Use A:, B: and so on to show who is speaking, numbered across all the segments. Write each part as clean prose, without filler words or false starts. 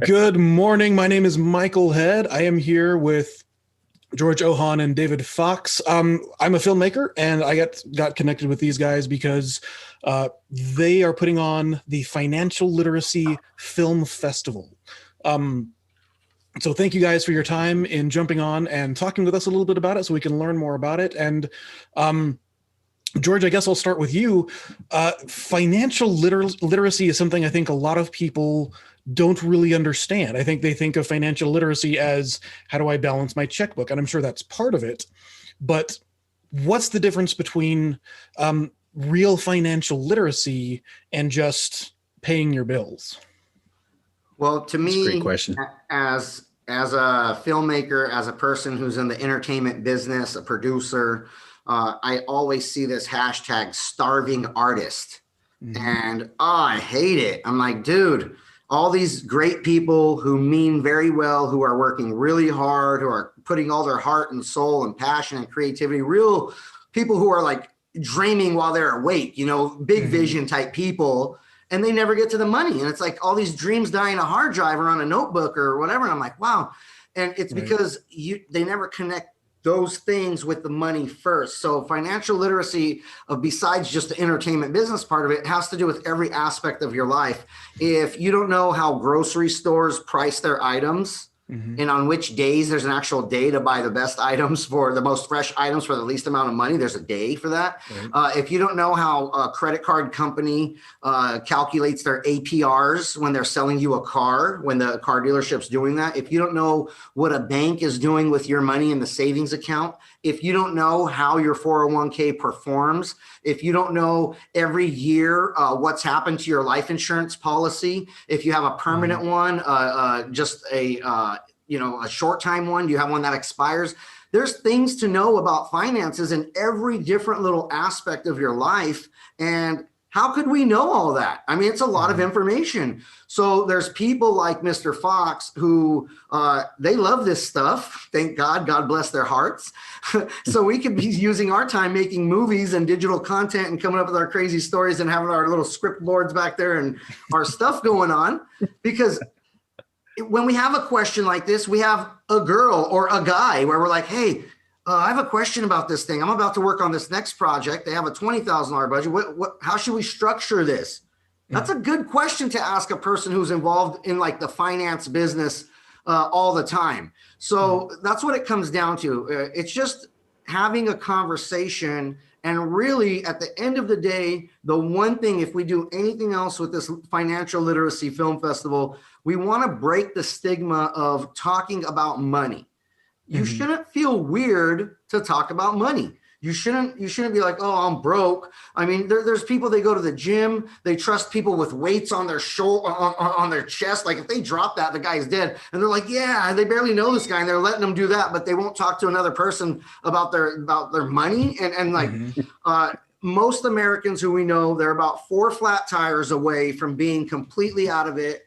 A: Good morning. My name is Michael Head. I am here with George Ohan and David Foxx. I'm a filmmaker, and I got connected with these guys because they are putting on the Financial Literacy Film Festival. Um, so thank you guys for your time in jumping on and talking with us a little bit about it so we can learn more about it. And George, I guess I'll start with you. Financial literacy is something I think a lot of people don't really understand. I think they think of financial literacy as how do I balance my checkbook? And I'm sure that's part of it. But what's the difference between real financial literacy and just paying your bills?
B: Well, to
C: That's a great
B: me,
C: question.
B: as a filmmaker, as a person who's in the entertainment business, a producer, I always see this hashtag starving artist. And I hate it. I'm like, dude, all these great people who mean very well, who are working really hard, who are putting all their heart and soul and passion and creativity, real people who are like dreaming while they're awake, big vision type people, and they never get to the money. And it's like all these dreams die in a hard drive or on a notebook or whatever. And I'm like, wow. And it's because they never connect those things with the money first. So financial literacy, besides just the entertainment business part of it, has to do with every aspect of your life. If you don't know how grocery stores price their items, and on which days there's an actual day to buy the best items for the most fresh items for the least amount of money, there's a day for that. If you don't know how a credit card company calculates their APRs when they're selling you a car, when the car dealership's doing that, if you don't know what a bank is doing with your money in the savings account, if you don't know how your 401k performs, if you don't know every year what's happened to your life insurance policy, if you have a permanent one, just a short time one, you have one that expires. There's things to know about finances in every different little aspect of your life. And how could we know all that? I mean, it's a lot of information. So there's people like Mr. Foxx who they love this stuff. Thank God, God bless their hearts. So we could be using our time making movies and digital content and coming up with our crazy stories and having our little script boards back there and our stuff going on. Because when we have a question like this, we have a girl or a guy where we're like, hey, I have a question about this thing. I'm about to work on this next project. They have a $20,000 budget. How should we structure this? That's a good question to ask a person who's involved in like the finance business all the time. So that's what it comes down to. It's just having a conversation. And really, at the end of the day, the one thing, if we do anything else with this Financial Literacy Film Festival, we want to break the stigma of talking about money. You shouldn't feel weird to talk about money. You shouldn't be like, oh, I'm broke. I mean, there's people, they go to the gym, they trust people with weights on their shoulder, on their chest. Like if they drop that, the guy's dead. And they're like, yeah, they barely know this guy and they're letting them do that, but they won't talk to another person about their money. And like most Americans who we know, they're about 4 flat tires away from being completely out of it.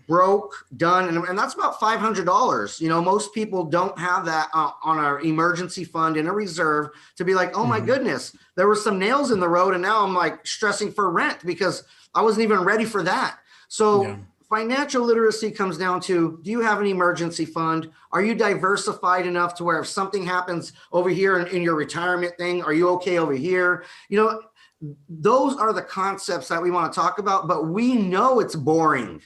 B: Broke, done, and that's about $500. Most people don't have that on our emergency fund in a reserve to be like, oh my goodness, there were some nails in the road and now I'm like stressing for rent because I wasn't even ready for that. So financial literacy comes down to, do you have an emergency fund? Are you diversified enough to where if something happens over here in your retirement thing, are you okay over here? Those are the concepts that we want to talk about, but we know it's boring.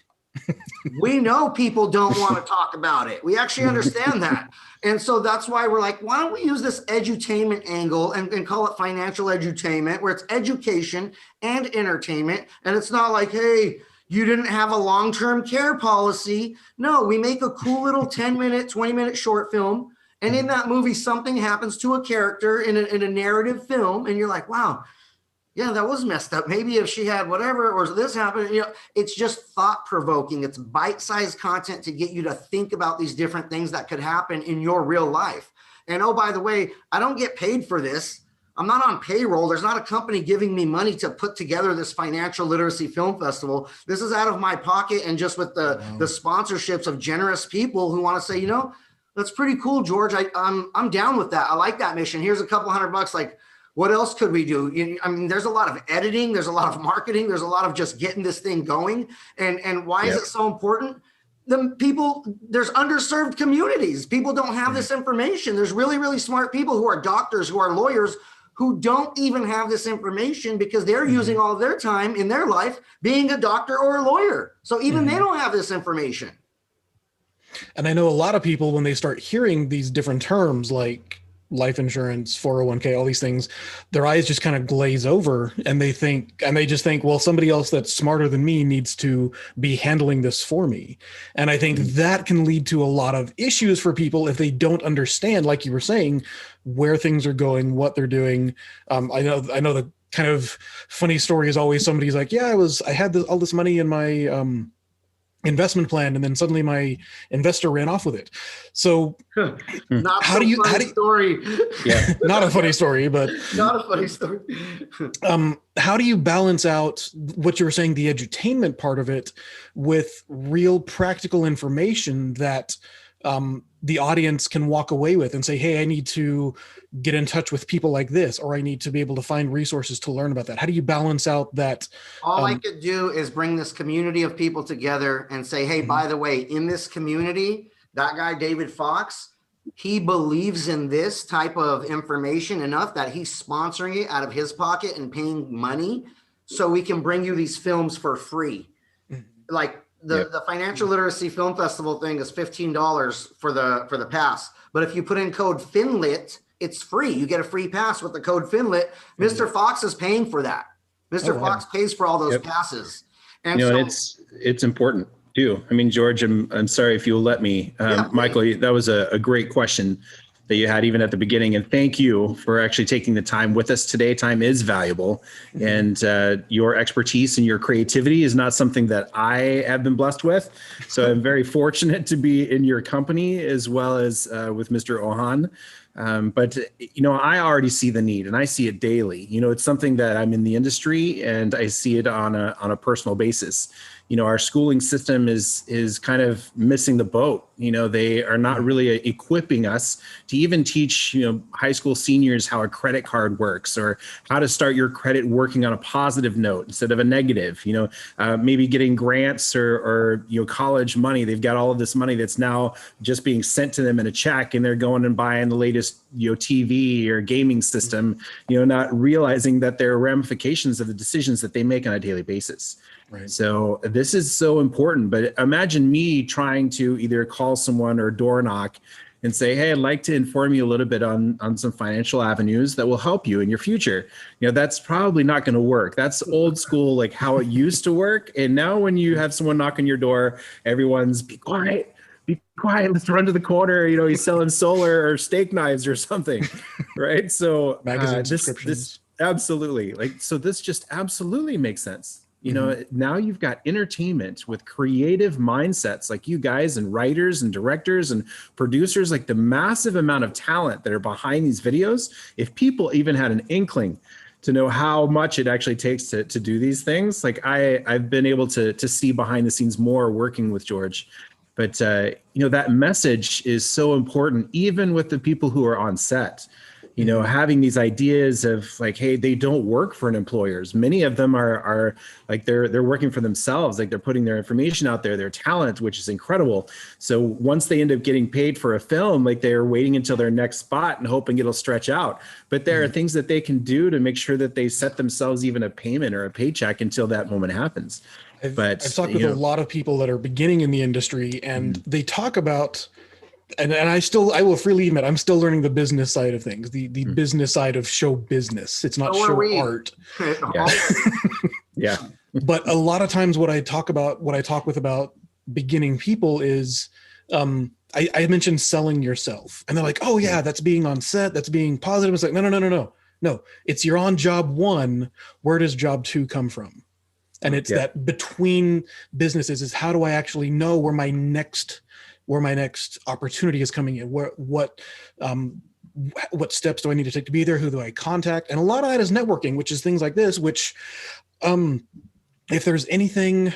B: We know people don't want to talk about it. We actually understand that. And so that's why we're like, why don't we use this edutainment angle and call it financial edutainment, where it's education and entertainment. And it's not like, hey, you didn't have a long-term care policy. No, we make a cool little 10-minute, 20-minute short film. And in that movie, something happens to a character in a narrative film. And you're like, wow, yeah, that was messed up. Maybe if she had whatever, or this happened, it's just thought provoking. It's bite-sized content to get you to think about these different things that could happen in your real life. And oh, by the way, I don't get paid for this. I'm not on payroll. There's not a company giving me money to put together this Financial Literacy Film Festival. This is out of my pocket and just with the sponsorships of generous people who want to say, that's pretty cool, George. I'm down with that. I like that mission. Here's a couple $100. Like, What else could we do? I mean, there's a lot of editing, there's a lot of marketing, there's a lot of just getting this thing going. And why is it so important? There's underserved communities. People don't have this information. There's really, really smart people who are doctors, who are lawyers, who don't even have this information because they're using all of their time in their life being a doctor or a lawyer. So even they don't have this information.
A: And I know a lot of people, when they start hearing these different terms like life insurance, 401k, all these things, their eyes just kind of glaze over and they just think, well, somebody else that's smarter than me needs to be handling this for me. And I think that can lead to a lot of issues for people if they don't understand, like you were saying, where things are going, what they're doing. I know the kind of funny story is always somebody's like, yeah, I had all this money in my, investment plan, and then suddenly my investor ran off with it. So
B: not
A: how do you
B: story?
A: Yeah, not a funny story, but
B: not a funny story.
A: How do you balance out what you were saying, the edutainment part of it, with real practical information that the audience can walk away with and say, hey, I need to get in touch with people like this, or I need to be able to find resources to learn about that? How do you balance out that?
B: All I could do is bring this community of people together and say, hey, by the way, in this community, that guy, David Foxx, he believes in this type of information enough that he's sponsoring it out of his pocket and paying money so we can bring you these films for free. Like the Financial Literacy Film Festival thing is $15 for the pass. But if you put in code FINLIT, it's free. You get a free pass with the code FINLIT. Mr. Foxx is paying for that. Mr. Foxx pays for all those passes. And
C: it's important too. I mean, George, I'm sorry if you'll let me, Michael, that was a great question that you had even at the beginning. And thank you for actually taking the time with us today. Time is valuable, and your expertise and your creativity is not something that I have been blessed with. So I'm very fortunate to be in your company as well as with Mr. Ohan. But, I already see the need and I see it daily. It's something that I'm in the industry and I see it on a personal basis. Our schooling system is kind of missing the boat. They are not really equipping us to even teach, high school seniors how a credit card works, or how to start your credit working on a positive note instead of a negative, maybe getting grants or college money. They've got all of this money that's now just being sent to them in a check, and they're going and buying the latest, TV or gaming system, not realizing that there are ramifications of the decisions that they make on a daily basis. Right. So this is so important. But imagine me trying to either call someone or door knock and say, hey, I'd like to inform you a little bit on some financial avenues that will help you in your future. That's probably not going to work. That's old school, like how it used to work. And now when you have someone knock on your door, everyone's be quiet, let's run to the corner. He's selling solar or steak knives or something. Right. So this absolutely, so this just absolutely makes sense. Now you've got entertainment with creative mindsets like you guys, and writers and directors and producers, like the massive amount of talent that are behind these videos. If people even had an inkling to know how much it actually takes to do these things, like I've been able to see behind the scenes more working with George. But, that message is so important, even with the people who are on set. Having these ideas of like, hey, they don't work for an employers. Many of them are like they're working for themselves. Like they're putting their information out there, their talent, which is incredible. So once they end up getting paid for a film, like they're waiting until their next spot and hoping it'll stretch out. But there are things that they can do to make sure that they set themselves even a payment or a paycheck until that moment happens.
A: I've talked with a lot of people that are beginning in the industry, and they talk about, and I will freely admit, I'm still learning the business side of things, the business side of show business. It's not show art.
C: Yeah.
A: But a lot of times what I talk with about beginning people is, I mentioned selling yourself, and they're like, oh yeah, that's being on set, that's being positive. It's like, no, it's you're on job one. Where does job two come from? And it's that between businesses is, how do I actually know where my next opportunity is coming in? What steps do I need to take to be there? Who do I contact? And a lot of that is networking, which is things like this, which, if there's anything,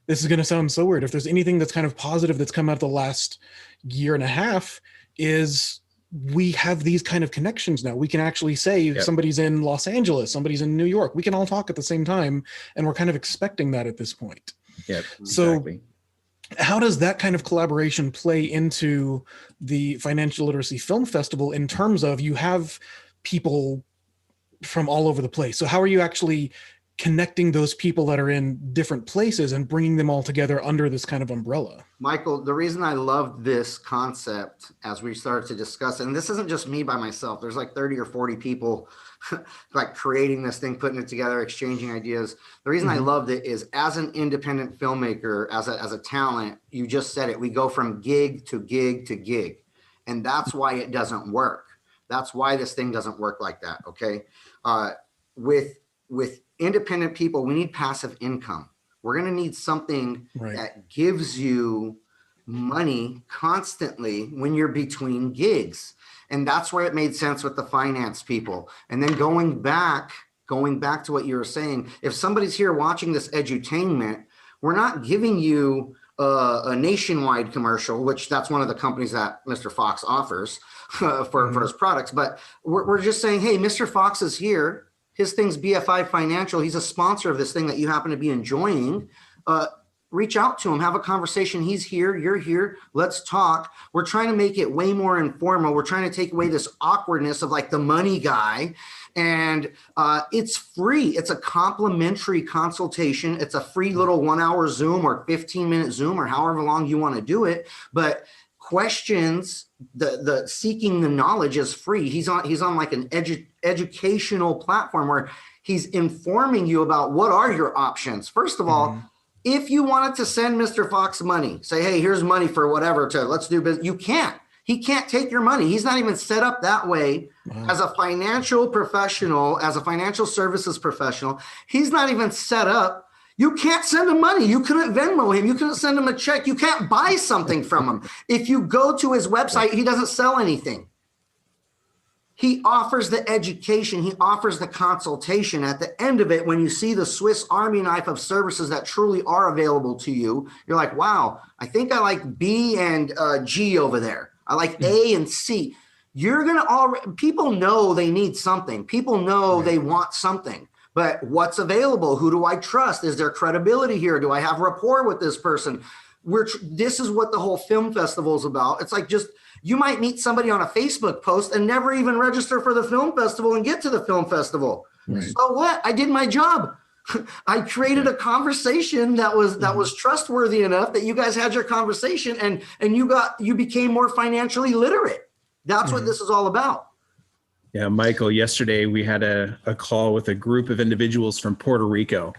A: this is going to sound so weird, if there's anything that's kind of positive that's come out the last year and a half, is we have these kind of connections now. We can actually say if somebody's in Los Angeles, somebody's in New York, we can all talk at the same time, and we're kind of expecting that at this point.
C: Yep,
A: So
C: exactly.
A: how does that kind of collaboration play into the Financial Literacy Film Festival in terms of you have people from all over the place? So how are you actually connecting those people that are in different places and bringing them all together under this kind of umbrella?
B: Michael, the reason I loved this concept as we started to discuss it, and this isn't just me by myself, there's like 30 or 40 people like creating this thing, putting it together, exchanging ideas. The reason I loved it is as an independent filmmaker, as a talent, you just said it, we go from gig to gig to gig. And that's why it doesn't work. That's why this thing doesn't work like that, okay? With independent people, we need passive income. We're going to need something that gives you money constantly when you're between gigs. And that's where it made sense with the finance people. And then going back to what you were saying, if somebody's here watching this edutainment, we're not giving you a nationwide commercial, which that's one of the companies that Mr. Foxx offers for his products. But we're just saying, hey, Mr. Foxx is here. His thing's BFI Financial. He's a sponsor of this thing that you happen to be enjoying. Reach out to him, have a conversation. He's here, you're here. Let's talk. We're trying to make it way more informal. We're trying to take away this awkwardness of like the money guy. And it's free. It's a complimentary consultation. It's a free little 1 hour Zoom or 15-minute Zoom or however long you want to do it. But questions, the seeking the knowledge is free. He's on like an educational platform where he's informing you about what are your options. First of all, if you wanted to send Mr. Foxx money, say, hey, here's money for whatever to let's do business, you can't. He can't take your money. He's not even set up that way. As a financial professional, as a financial services professional, he's not even set up. You can't send him money. You couldn't Venmo him. You couldn't send him a check. You can't buy something from him. If you go to his website, he doesn't sell anything. He offers the education. He offers the consultation. At the end of it, when you see the Swiss Army knife of services that truly are available to you, you're like, wow, I think I like B and G over there. I like A and C. You're going to people know they need something. People know they want something. But what's available? Who do I trust? Is there credibility here? Do I have rapport with this person? This is what the whole film festival is about. It's like just, you might meet somebody on a Facebook post and never even register for the film festival and get to the film festival. So what? I did my job. I created a conversation that was trustworthy enough that you guys had your conversation and you became more financially literate. That's what this is all about.
C: Yeah, Michael, yesterday we had a call with a group of individuals from Puerto Rico.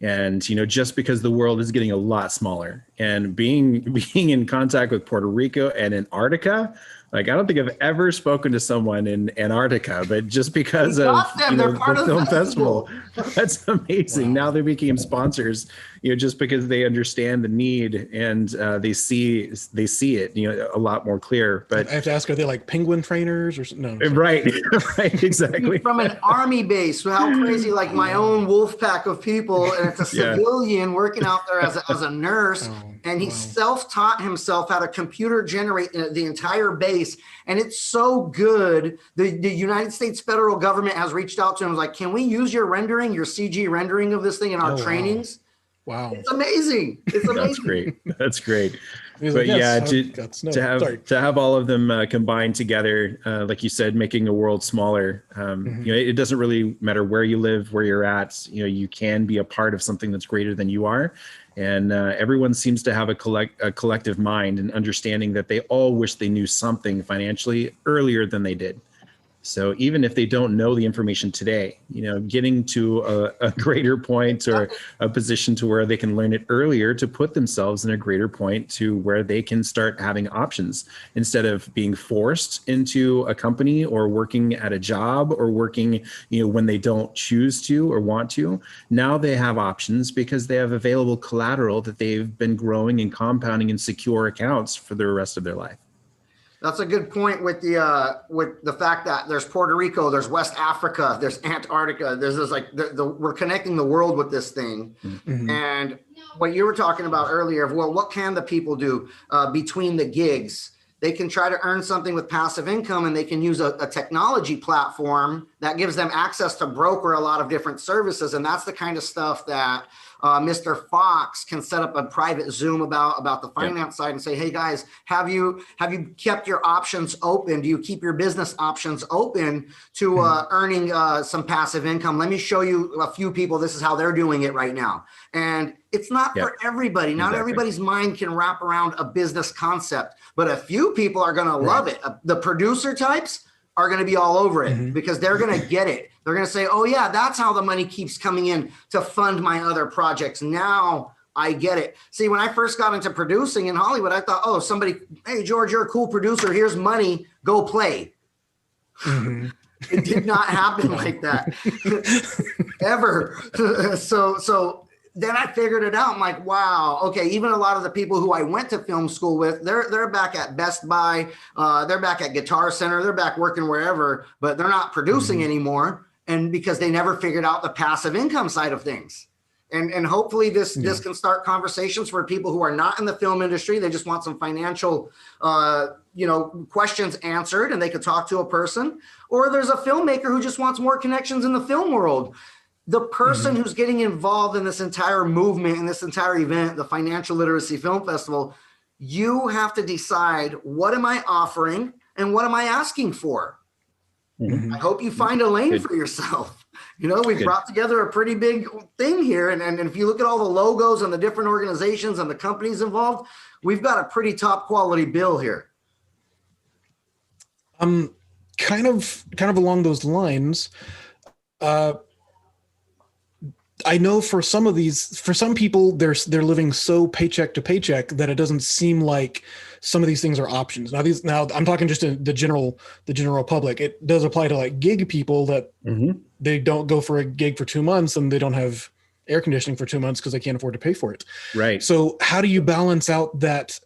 C: And, you know, just because the world is getting a lot smaller and being in contact with Puerto Rico and Antarctica, like, I don't think I've ever spoken to someone in Antarctica, but just because of the film festival, that's amazing. Wow. Now they became sponsors, you know, just because they understand the need and they see it, you know, a lot more clear. But
A: I have to ask, are they like penguin trainers or no?
C: Right, right, exactly.
B: From an army base, how crazy! Like my own wolf pack of people, and it's a civilian working out there as a nurse, and he self-taught himself how to computer generate the entire base. And it's so good. The United States federal government has reached out to him, like, can we use your rendering, your CG rendering of this thing in our trainings? Wow. It's amazing. It's amazing.
C: That's great. That's great. But
A: like,
C: yes, to have all of them combined together, like you said, making the world smaller, you know, it doesn't really matter where you live, where you're at, you know, you can be a part of something that's greater than you are. And everyone seems to have a collective mind and understanding that they all wish they knew something financially earlier than they did. So even if they don't know the information today, you know, getting to a greater point or a position to where they can learn it earlier to put themselves in a greater point to where they can start having options instead of being forced into a company or working at a job or working, you know, when they don't choose to or want to. Now they have options because they have available collateral that they've been growing and compounding in secure accounts for the rest of their life.
B: That's a good point with the fact that there's Puerto Rico, there's West Africa, there's Antarctica, there's this like we're connecting the world with this thing. And what you were talking about earlier of, well, what can the people do between the gigs? they can try to earn something with passive income, and they can use a technology platform that gives them access to broker a lot of different services. And that's the kind of stuff that Mr. Foxx can set up a private Zoom about the finance side and say, hey guys, have you kept your options open? Do you keep your business options open to earning some passive income? Let me show you a few people. This is how they're doing it right now. And it's not for everybody. Not everybody's mind can wrap around a business concept, but a few people are going to love it. The producer types are going to be all over it because they're going to get it. They're going to say, oh yeah, that's how the money keeps coming in to fund my other projects. Now I get it. See, when I first got into producing in Hollywood, I thought, oh, somebody, hey, George, you're a cool producer. Here's money. Go play. It did not happen like that ever. So then I figured it out. I'm like, wow, okay. Even a lot of the people who I went to film school with, they're back at Best Buy, they're back at Guitar Center, they're back working wherever, but they're not producing anymore. And because they never figured out the passive income side of things. And hopefully this can start conversations for people who are not in the film industry. They just want some financial, questions answered, and they could talk to a person. Or there's a filmmaker who just wants more connections in the film world. The person who's getting involved in this entire movement, in this entire event, the Financial Literacy Film Festival, you have to decide, what am I offering and what am I asking for? I hope you find a lane for yourself. We've brought together a pretty big thing here. And if you look at all the logos and the different organizations and the companies involved, we've got a pretty top quality bill here.
A: Kind of along those lines, I know for some people, they're living so paycheck to paycheck that it doesn't seem like some of these things are options. Now I'm talking just to the general public. It does apply to like gig people that they don't go for a gig for 2 months and they don't have air conditioning for 2 months because they can't afford to pay for it.
C: Right.
A: So how do you balance out that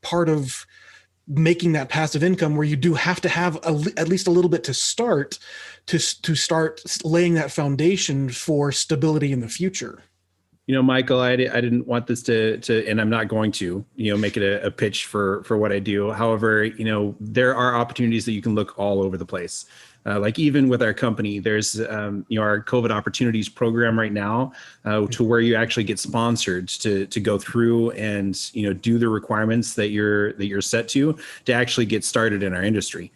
A: part of making that passive income where you do have to have at least a little bit to start laying that foundation for stability in the future?
C: Michael, I didn't want this to, and I'm not going to, make it a pitch for what I do. However, there are opportunities that you can look all over the place. Like even with our company, there's, our COVID opportunities program right now, to where you actually get sponsored to go through and, do the requirements that you're set to actually get started in our industry.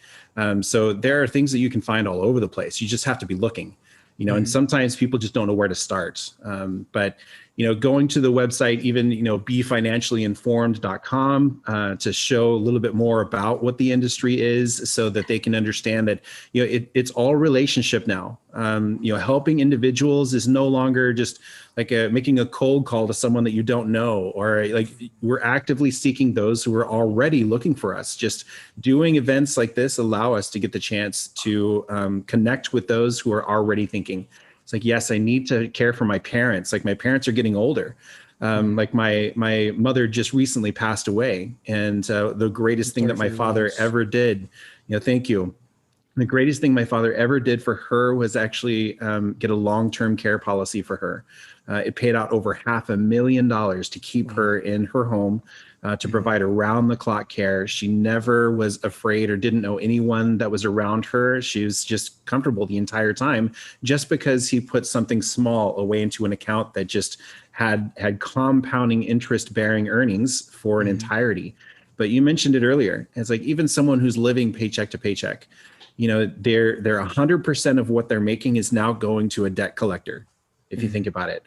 C: So there are things that you can find all over the place. You just have to be looking, and sometimes people just don't know where to start. But going to the website, even, befinanciallyinformed.com, to show a little bit more about what the industry is so that they can understand that, it's all relationship now. Helping individuals is no longer just like making a cold call to someone that you don't know, or like we're actively seeking those who are already looking for us. Just doing events like this allow us to get the chance to connect with those who are already thinking. It's like, yes, I need to care for my parents. Like my parents are getting older. Like my mother just recently passed away. And the greatest thing that my father ever did, thank you. The greatest thing my father ever did for her was actually get a long-term care policy for her. It paid out over $500,000 to keep her in her home, to provide around-the-clock care. She never was afraid or didn't know anyone that was around her. She was just comfortable the entire time, just because he put something small away into an account that just had compounding interest-bearing earnings for an entirety. But you mentioned it earlier. It's like even someone who's living paycheck to paycheck, they're 100% of what they're making is now going to a debt collector. If you think about it,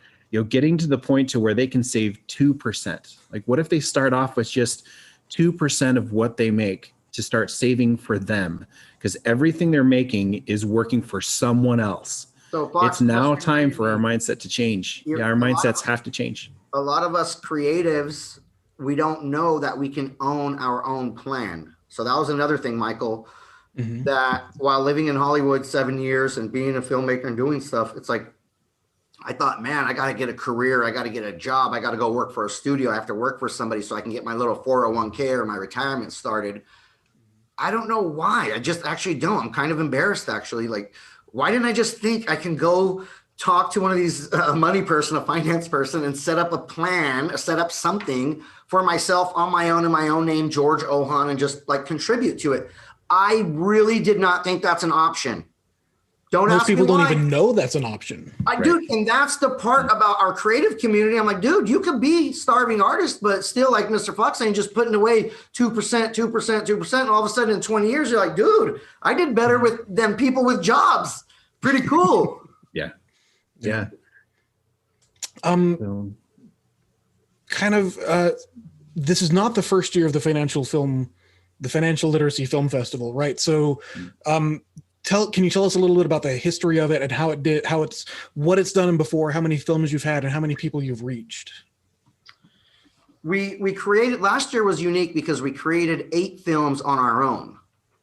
C: getting to the point to where they can save 2%. Like what if they start off with just 2% of what they make to start saving for them? Because everything they're making is working for someone else. So Foxx, it's now time for our mindset to change. Our mindsets have to change.
B: A lot of us creatives, we don't know that we can own our own plan. So that was another thing, Michael, that while living in Hollywood 7 years and being a filmmaker and doing stuff, it's like, I thought, man, I got to get a career. I got to get a job. I got to go work for a studio. I have to work for somebody so I can get my little 401k or my retirement started. I don't know why. I just actually don't. I'm kind of embarrassed, actually. Like, why didn't I just think I can go talk to one of these money person, a finance person, and set up a plan, set up something for myself on my own in my own name, George Ohan, and just like contribute to it. I really did not think that's an option. Don't
A: Most
B: ask me
A: people don't
B: why.
A: even know that's an option.
B: Dude, and that's the part about our creative community. I'm like, dude, you could be starving artist, but still, like Mr. Foxx saying, just putting away 2%, 2%, 2%, and all of a sudden in 20 years, you're like, dude, I did better with than people with jobs. Pretty cool.
C: Yeah.
A: Kind of, this is not the first year of the Financial Literacy Film Festival, right? So, can you tell us a little bit about the history of it and what it's done before, how many films you've had, and how many people you've reached?
B: We created, last year was unique because we created 8 films on our own.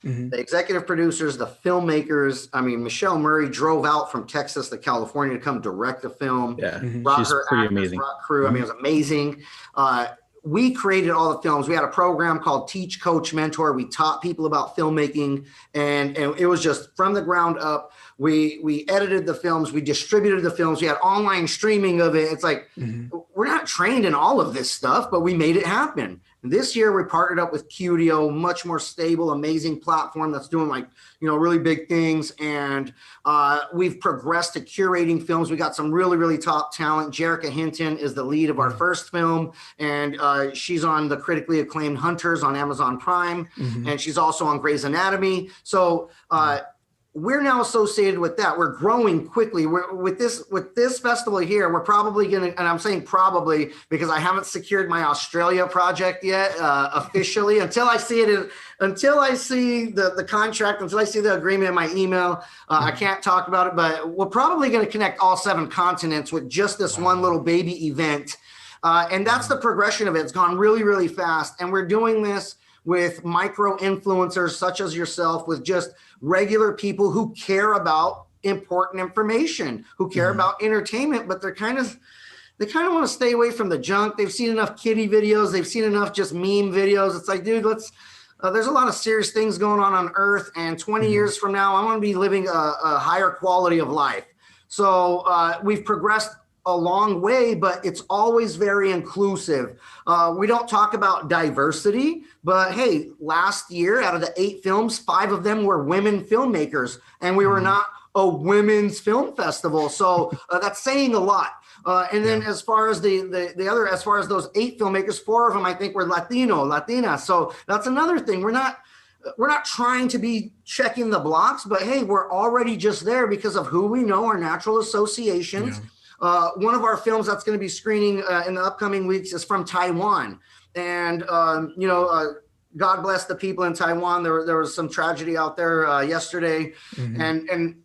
B: The executive producers, the filmmakers, I mean, Michelle Murray drove out from Texas to California to come direct the film.
C: Yeah,
B: Brought
C: she's
B: her
C: pretty
B: actors,
C: amazing.
B: brought crew. I mean, it was amazing. We created all the films. We had a program called Teach, Coach, Mentor. We taught people about filmmaking, and it was just from the ground up. We edited the films. We distributed the films. We had online streaming of it. It's like, we're not trained in all of this stuff, but we made it happen. And this year we partnered up with Qudio, much more stable, amazing platform that's doing like, really big things. And we've progressed to curating films. We got some really, really top talent. Jerrica Hinton is the lead of our first film, and she's on the critically acclaimed Hunters on Amazon Prime, and she's also on Grey's Anatomy. So we're now associated with that. We're growing quickly. With this festival here, we're probably going to, and I'm saying probably because I haven't secured my Australia project yet officially until I see it, until I see the contract, until I see the agreement in my email. I can't talk about it, but we're probably going to connect all 7 continents with just this one little baby event. And that's the progression of it. It's gone really, really fast. And we're doing this with micro influencers such as yourself, with just regular people who care about important information, who care about entertainment, but they kind of want to stay away from the junk. They've seen enough kiddie videos. They've seen enough just meme videos. It's like, dude, there's a lot of serious things going on Earth. And 20 years from now, I want to be living a higher quality of life. So we've progressed a long way, but it's always very inclusive. We don't talk about diversity, but hey, last year out of the 8 films, 5 of them were women filmmakers, and we were not a women's film festival. So that's saying a lot. And then as far as the other, as far as those 8 filmmakers, 4 of them, I think were Latina. So that's another thing. We're not trying to be checking the blocks, but hey, we're already just there because of who we know, our natural associations. One of our films that's going to be screening in the upcoming weeks is from Taiwan. And, God bless the people in Taiwan. There was some tragedy out there yesterday. And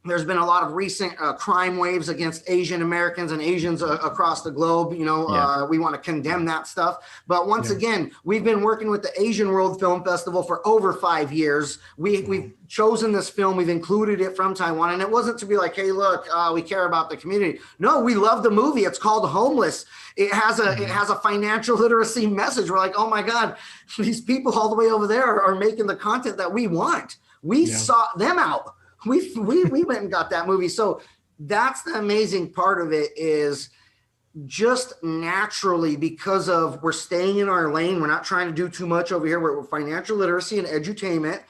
B: there's been a lot of recent crime waves against Asian Americans and Asians across the globe. We want to condemn that stuff. But once again, we've been working with the Asian World Film Festival for over 5 years. We've chosen this film. We've included it from Taiwan. And it wasn't to be like, hey, look, we care about the community. No, we love the movie. It's called Homeless. It has a financial literacy message. We're like, oh my God, these people all the way over there are making the content that we want. We sought them out. We went and got that movie. So that's the amazing part of it, is just naturally, because of we're staying in our lane. We're not trying to do too much over here. We're financial literacy and edutainment.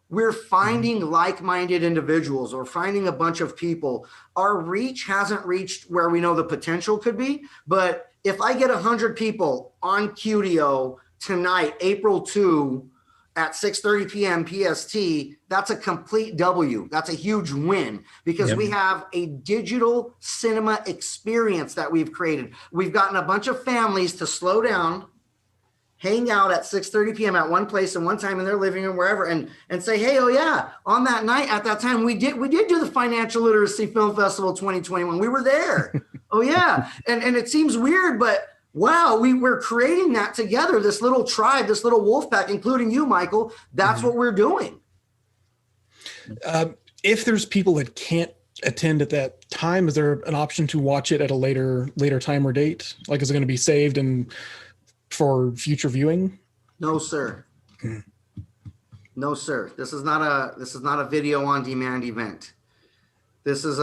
B: We're finding like-minded individuals, or finding a bunch of people. Our reach hasn't reached where we know the potential could be. But if I get 100 people on Qudio tonight, April 2, at 6:30 p.m. PST, that's a complete W. That's a huge win, because we have a digital cinema experience that we've created. We've gotten a bunch of families to slow down, hang out at 6:30 p.m. at one place and one time in their living room, wherever, and say, hey, oh yeah, on that night at that time, we did do the Financial Literacy Film Festival 2021. We were there. Oh yeah. And it seems weird, but wow, we were creating that together, this little tribe, this little wolf pack, including you, Michael. That's what we're doing.
A: If there's people that can't attend at that time, is there an option to watch it at a later time or date? Like, is it going to be saved and for future viewing?
B: No, sir. No, sir. This is not a video on demand event. This is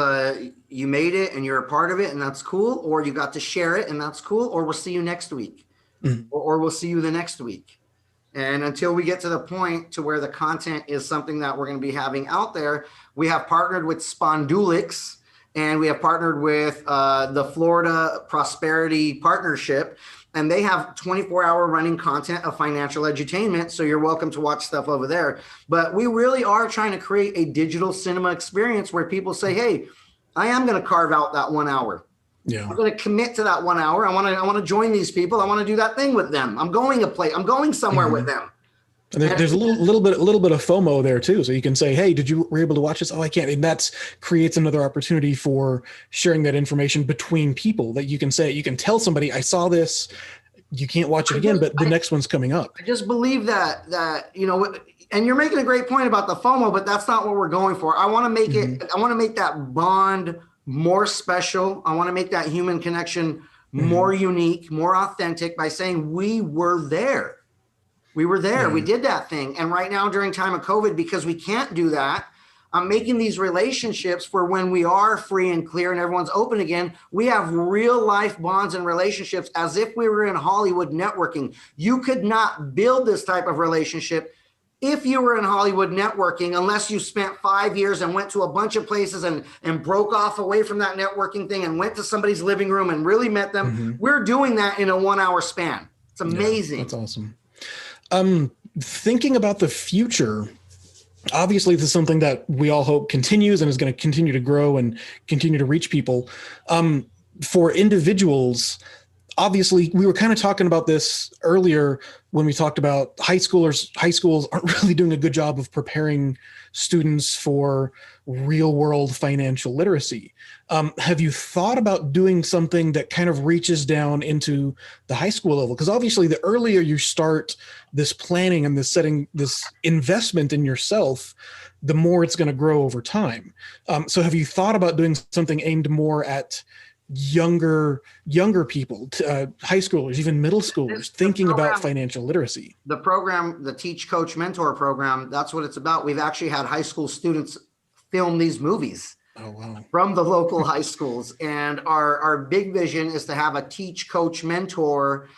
B: you made it and you're a part of it and that's cool, or you got to share it and that's cool, or we'll see you next week, or we'll see you the next week. And until we get to the point to where the content is something that we're going to be having out there, we have partnered with Spondulix, and we have partnered with the Florida Prosperity Partnership, and they have 24-hour running content of financial edutainment. So you're welcome to watch stuff over there. But we really are trying to create a digital cinema experience where people say, hey, I am going to carve out that 1 hour.
A: Yeah.
B: I'm going to commit to that 1 hour. I want to join these people. I want to do that thing with them. I'm going somewhere with them.
A: And there's a little bit of FOMO there too. So you can say, hey, were you able to watch this? Oh, I can't. And that creates another opportunity for sharing that information between people, that you can say, you can tell somebody, I saw this, you can't watch it again, but the next one's coming up.
B: I just believe that, and you're making a great point about the FOMO, but that's not what we're going for. I want to make I want to make that bond more special. I want to make that human connection more unique, more authentic by saying we were there. We were there. We did that thing. And right now during time of COVID, because we can't do that, I'm making these relationships for when we are free and clear and everyone's open again, we have real life bonds and relationships as if we were in Hollywood networking. You could not build this type of relationship if you were in Hollywood networking, unless you spent 5 years and went to a bunch of places and broke off away from that networking thing and went to somebody's living room and really met them. We're doing that in a 1 hour span. It's amazing.
A: Yeah, that's awesome. Thinking about the future, obviously this is something that we all hope continues and is going to continue to grow and continue to reach people. For individuals, obviously we were kind of talking about this earlier when we talked about high schools aren't really doing a good job of preparing students for real world financial literacy. Have you thought about doing something that kind of reaches down into the high school level? Because obviously the earlier you start this planning and this investment in yourself, the more it's going to grow over time. So have you thought about doing something aimed more at younger people, high schoolers, even middle schoolers, thinking about financial literacy?
B: The program, the Teach, Coach, Mentor program, that's what it's about. We've actually had high school students film these movies.
A: Oh, wow.
B: From the local high schools. And our big vision is to have a Teach, Coach, Mentor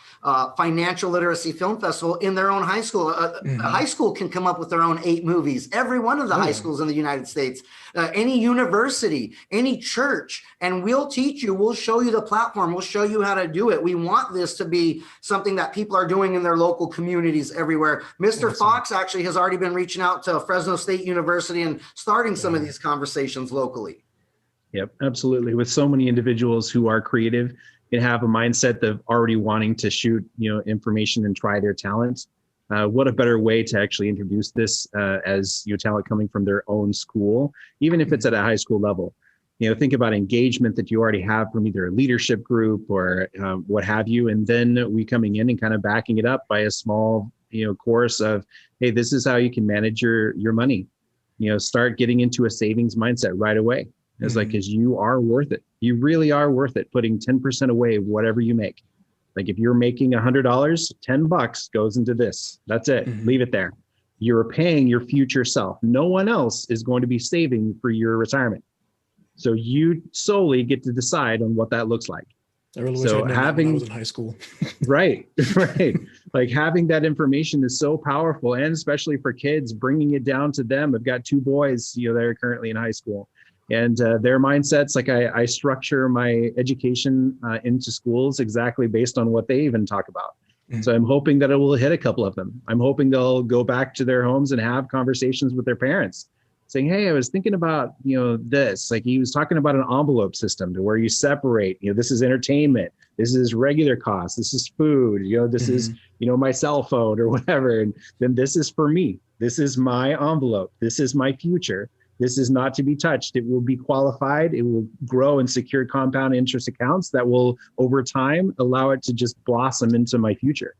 B: financial literacy film festival in their own high school. A high school can come up with their own 8 movies. Every one of the high schools in the United States, any university, any church, and we'll teach you, we'll show you the platform, we'll show you how to do it. We want this to be something that people are doing in their local communities everywhere. Mr. Foxx actually has already been reaching out to Fresno State University and starting some of these conversations locally.
C: Yep, absolutely. With so many individuals who are creative and have a mindset of already wanting to shoot, information and try their talents. What a better way to actually introduce this as talent coming from their own school, even if it's at a high school level. Think about engagement that you already have from either a leadership group or what have you, and then we coming in and kind of backing it up by a small, course of, hey, this is how you can manage your money. Start getting into a savings mindset right away. It's like, because you are worth it. You really are worth it. Putting 10% away, whatever you make. Like if you're making $100, $10 goes into this. That's it. Leave it there. You're paying your future self. No one else is going to be saving for your retirement. So you solely get to decide on what that looks like.
A: I really wish I'd known that when I was in high school.
C: Right. Like having that information is so powerful, and especially for kids, bringing it down to them. I've got 2 boys, that are currently in high school. And their mindsets, like I structure my education into schools exactly based on what they even talk about. So I'm hoping that it will hit a couple of them. I'm hoping they'll go back to their homes and have conversations with their parents saying, hey, I was thinking about, this, like he was talking about an envelope system to where you separate, this is entertainment, this is regular costs, this is food, this is, my cell phone or whatever. And then this is for me. This is my envelope. This is my future. This is not to be touched. It will be qualified. It will grow in secure compound interest accounts that will, over time, allow it to just blossom into my future.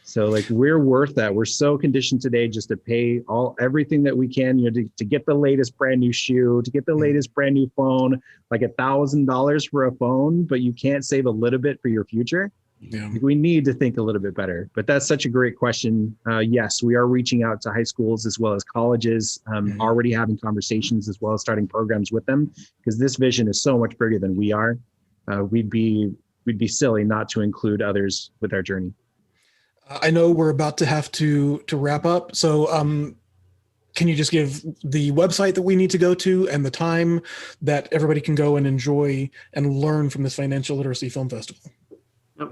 C: So like we're worth that. We're so conditioned today just to pay everything that we can, to get the latest brand new shoe, to get the latest brand new phone, like $1,000 for a phone, but you can't save a little bit for your future.
A: Yeah.
C: We need to think a little bit better, but that's such a great question. Yes, we are reaching out to high schools as well as colleges, already having conversations as well as starting programs with them, because this vision is so much bigger than we are. We'd be silly not to include others with our journey.
A: I know we're about to have to wrap up. So can you just give the website that we need to go to and the time that everybody can go and enjoy and learn from this Financial Literacy Film Festival?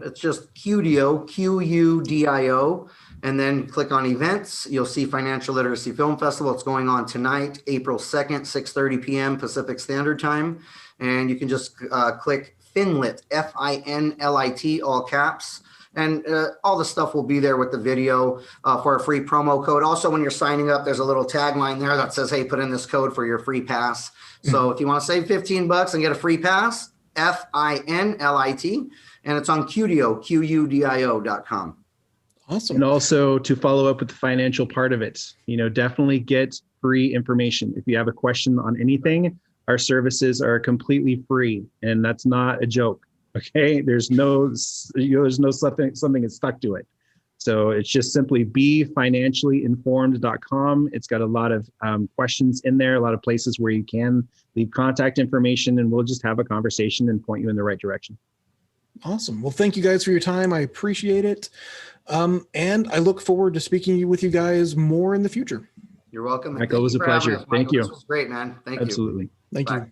B: It's just Qudio, Qudio, and then click on events. You'll see Financial Literacy Film Festival. It's going on tonight, April 2nd, 6:30 p.m. Pacific Standard Time. And you can just click Finlit, Finlit, all caps. And all the stuff will be there with the video for a free promo code. Also, when you're signing up, there's a little tagline there that says, hey, put in this code for your free pass. So if you want to save $15 and get a free pass, Finlit, and it's on Qudio, Qudio.com.
A: Awesome.
C: And also to follow up with the financial part of it, definitely get free information. If you have a question on anything, our services are completely free, and that's not a joke. Okay, there's no something that's stuck to it. So it's just simply befinanciallyinformed.com. It's got a lot of questions in there, a lot of places where you can leave contact information, and we'll just have a conversation and point you in the right direction.
A: Awesome. Well, thank you guys for your time. I appreciate it. And I look forward to speaking with you guys more in the future.
B: You're welcome.
C: Michael, it was a pleasure. Thank you.
B: This was great, man. Thank you.
C: Absolutely.
A: Thank
B: Bye.
A: you.